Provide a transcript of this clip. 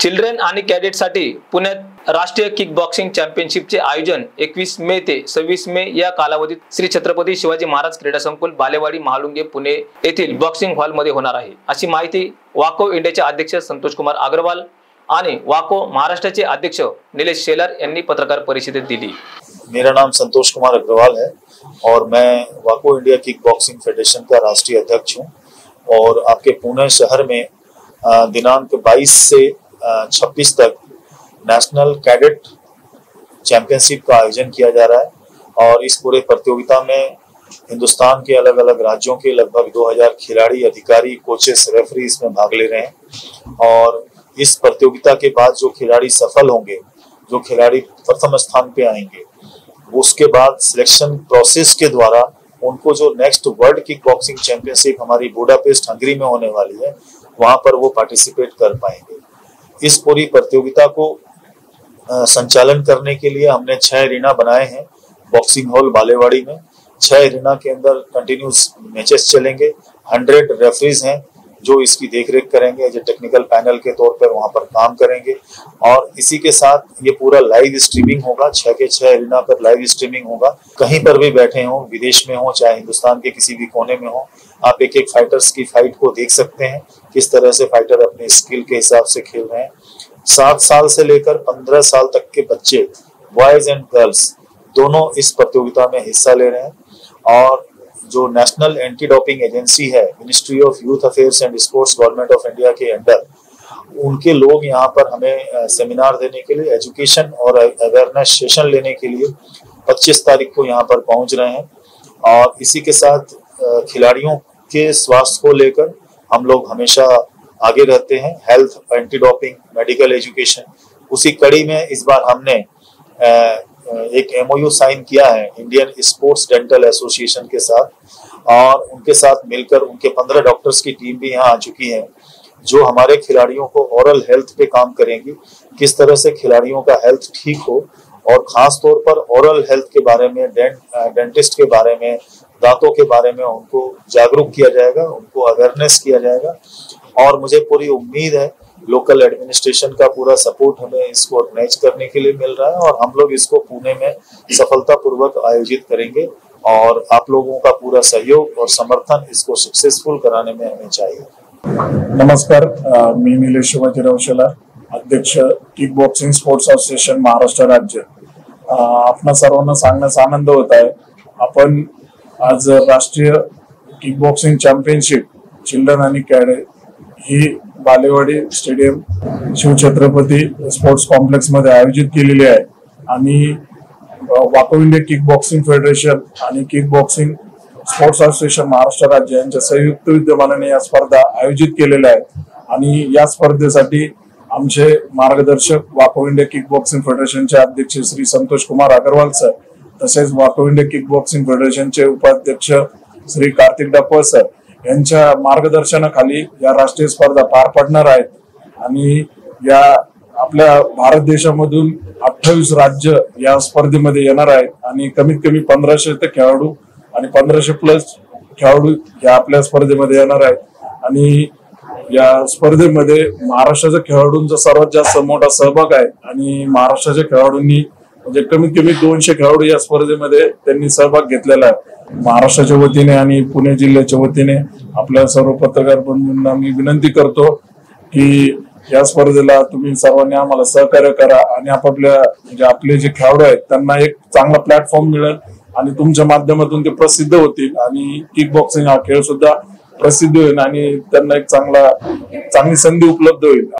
Children आणि कॅडेटसाठी पुण्यात राष्ट्रीय किक बॉक्सिंग चॅम्पियनशिपचे आयोजन 21 मे ते 26 मे या कालावधीत श्री छत्रपती शिवाजी महाराज क्रीडा संकुल बालेवाडी महाळुंगे पुणे येथील बॉक्सिंग हॉल मध्ये होणार आहे, अशी माहिती वाको इंडियाचे अध्यक्ष संतोष कुमार अग्रवाल आणि वाको महाराष्ट्राचे अध्यक्ष निलेश शेलार यांनी पत्रकार परिषदेत दिली। मेरा नाम संतोष कुमार अग्रवाल है और मैं वाको इंडिया किक बॉक्सिंग फेडरेशन का राष्ट्रीय अध्यक्ष हूँ और आपके पुणे शहर में दिनांक 22 से 26 तक नेशनल कैडेट चैंपियनशिप का आयोजन किया जा रहा है और इस पूरे प्रतियोगिता में हिंदुस्तान के अलग अलग राज्यों के लगभग 2000 खिलाड़ी, अधिकारी, कोचेस, रेफरी इसमें भाग ले रहे हैं। और इस प्रतियोगिता के बाद जो खिलाड़ी सफल होंगे, जो खिलाड़ी प्रथम स्थान पे आएंगे, उसके बाद सिलेक्शन प्रोसेस के द्वारा उनको जो next world kick boxing championship हमारी बुडापेस्ट हंगरी में होने वाली है, वहां पर वो पार्टिसिपेट कर पाएंगे। इस पूरी प्रतियोगिता को संचालन करने के लिए हमने 6 एरिना बनाए हैं बॉक्सिंग हॉल बालेवाड़ी में। 6 एरिना के अंदर कंटिन्यूस मैचेस चलेंगे। 100 रेफरीज हैं जो इसकी देखरेख करेंगे, जो टेक्निकल पैनल के तौर पर वहां पर काम करेंगे। और इसी के साथ ये पूरा लाइव स्ट्रीमिंग होगा। 6 के 6 एरिना पर लाइव स्ट्रीमिंग होगा। कहीं पर भी बैठे हों, विदेश में हो चाहे हिंदुस्तान के किसी भी कोने में हो, आप एक एक फाइटर्स की फाइट को देख सकते हैं, किस तरह से फाइटर अपने स्किल के हिसाब से खेल रहे हैं। 7 साल से लेकर 15 साल तक के बच्चे, बॉयज एंड गर्ल्स, दोनों इस प्रतियोगिता में हिस्सा ले रहे हैं। और जो नेशनल एंटी डोपिंग एजेंसी है, ministry of youth affairs and sports, government of India के अंडर, उनके लोग यहाँ पर हमें सेमिनार देने के लिए, एजुकेशन और अवेयरनेस सेशन लेने के लिए 25 तारीख को यहाँ पर पहुंच रहे हैं। और इसी के साथ खिलाड़ियों के स्वास्थ्य को लेकर हम लोग हमेशा आगे रहते हैं। Health, anti doping, medical education, उसी कड़ी में इस बार हमने एक MOU साइन किया है इंडियन स्पोर्ट्स डेंटल एसोसिएशन के साथ। और उनके साथ मिलकर उनके 15 डॉक्टर्स की टीम भी यहाँ आ चुकी है, जो हमारे खिलाड़ियों को ओरल हेल्थ पे काम करेंगी, किस तरह से खिलाड़ियों का हेल्थ ठीक हो। और खास तौर पर ओरल हेल्थ के बारे में, डेंटिस्ट के बारे में, दांतों के बारे में उनको जागरूक किया जाएगा, उनको अवेयरनेस किया जाएगा। और मुझे पूरी उम्मीद है लोकल एडमिनिस्ट्रेशन का पूरा सपोर्ट हमें इसको ऑर्गेनाइज करने के लिए मिल रहा है और हम लोग इसको पुणे में सफलतापूर्वक आयोजित करेंगे। और आप लोगों का पूरा सहयोग और समर्थन इसको सक्सेसफुल कराने में हमें चाहिए। नमस्कार, मी निलेश शिवाजीराव शेलार, अध्यक्ष kick boxing sports association Maharashtra राज्य। आपणा सर्वांना सांगण्याचा आनंद होत आहे, आपण आज राष्ट्रीय किक बॉक्सिंग चॅम्पियनशिप चिल्ड्रन आणि कॅडेट ही Balewadi stadium Shivchhatrapati sports complex मध्ये आयोजित केलेली आहे। आणि वाको इंडिया किक बॉक्सिंग फेडरेशन आणि kick boxing sports association Maharashtra राज्य यांच्या संयुक्त विद्यमानाने या स्पर्धा आयोजित केलेल्या आहेत। आणि या स्पर्धेसाठी आमचे मार्गदर्शक वाको इंडिया किक बॉक्सिंग फेडरेशनचे अध्यक्ष श्री संतोष कुमार अग्रवाल सर, तसेच वाको इंडिया किक बॉक्सिंग फेडरेशनचे उपाध्यक्ष श्री कार्तिक डापर सर यांच्या मार्गदर्शनाखाली या राष्ट्रीय स्पर्धा पार पडणार आहेत। आणि या आपल्या भारत देशामधून 28 राज्य या स्पर्धेमध्ये येणार आहेत आणि कमीत कमी 1500 ते खेळाडू आणि 1500+ खेळाडू या आपल्या स्पर्धेमध्ये येणार आहेत। आणि या स्पर्धेमध्ये महाराष्ट्राच्या खेळाडूंचा सर्वात जास्त मोठा सहभाग आहे आणि महाराष्ट्राच्या खेळाडूंनी म्हणजे कमीत कमी 200 खेळाडू या स्पर्धेमध्ये त्यांनी सहभाग घेतलेला आहे। महाराष्ट्राच्या वतीने आणि पुणे जिल्ह्याच्या वतीने आपल्या सर्व पत्रकार बंधूंना मी विनंती करतो की या स्पर्धेला तुम्ही सर्वांनी आम्हाला सहकार्य करा आणि आपापल्या म्हणजे आपले जे खेळाडू आहेत त्यांना एक चांगला प्लॅटफॉर्म मिळेल आणि तुमच्या माध्यमातून ते प्रसिद्ध होतील आणि किक बॉक्सिंग हा खेळ सुद्धा प्रसिद्ध होईल आणि त्यांना एक चांगली संधी उपलब्ध होईल।